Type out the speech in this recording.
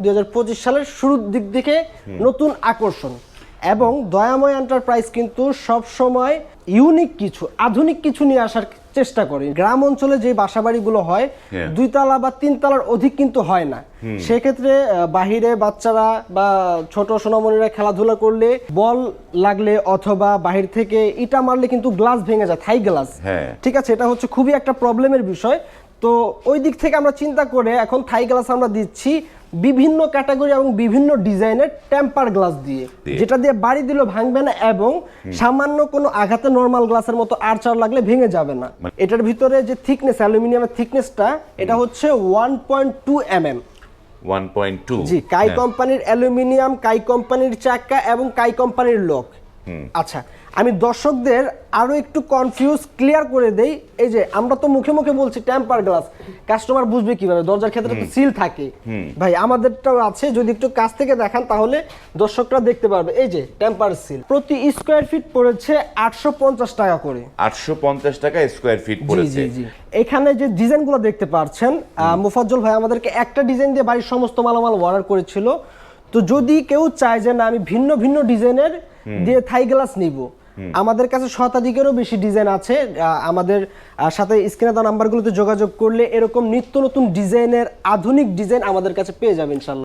2025 সালের শুরুর দিক থেকে নতুন আকর্ষণ। এবং দয়াময় এন্টারপ্রাইজ কিন্তু সব সময় ইউনিক কিছু, আধুনিক কিছু নিয়ে আসার চেষ্টা করে। গ্রাম অঞ্চলে যে বাসাবাড়িগুলো হয় 2 তলা বা 3 তলার অধিক কিন্তু হয় না। সেক্ষেত্রে বাহিরে বাচ্চারা বা ছোট সোনামণিরা খেলাধুলা করলে বল লাগলে অথবা বাহির থেকে ইটা মারলে কিন্তু গ্লাস ভেঙে যায়, থাই গ্লাস। ঠিক আছে, এটা হচ্ছে খুবই একটা প্রবলেমের বিষয়। তো ওই দিক থেকে আমরা চিন্তা করে এখন থাই গ্লাস আমরা দিচ্ছি বিভিন্ন ক্যাটাগরি এবং বিভিন্ন ডিজাইনের টেম্পার গ্লাস দিয়ে, যেটা দিয়ে বাড়ি দিলেও ভাঙবে না এবং সামান্য কোনো আঘাতে নরমাল গ্লাসের মতো আর্চার লাগলে ভেঙে যাবে না। এটার ভিতরে যে থিকনেস, অ্যালুমিনিয়ামের থিকনেসটা এটা হচ্ছে 1.2 mm। 1.2 জি, কাই কোম্পানির অ্যালুমিনিয়াম, কাই কোম্পানির চাকা এবং কাই কোম্পানির লক। আচ্ছা, আমি দর্শকদের আরো একটু কনফিউজ ক্লিয়ার করে দেই। এই যে আমরা তো মুখে মুখে বলছি টেম্পার গ্লাস, কাস্টমার বুঝবে কিভাবে? দরজার ক্ষেত্রে তো সিল থাকে ভাই, আমাদেরটাও আছে। যদি একটু কাছ থেকে দেখান তাহলে দর্শকরা দেখতে পারবে। এই যে টেম্পার সিল প্রতি স্কয়ার ফিট পড়েছে 850 টাকা করে। 850 টাকা স্কয়ার ফিট পড়েছে। জি জি জি। এখানে যে ডিজাইনগুলো দেখতে পাচ্ছেন, মুফাজ্জল ভাই আমাদেরকে একটা ডিজাইন দিয়ে বাড়ির সমস্ত মালামাল অর্ডার করেছিল। তো যদি কেউ চায় যে না আমি ভিন্ন ভিন্ন ডিজাইনের দিয়ে থাই গ্লাস নিব, আমাদের কাছে শতাধিকেরও বেশি ডিজাইন আছে। আমাদের সাথে স্ক্রিনে দেওয়া নাম্বারগুলোতে যোগাযোগ করলে এরকম নিত্য নতুন ডিজাইনের আধুনিক ডিজাইন আমাদের কাছে পেয়ে যাবেন ইনশাআল্লাহ।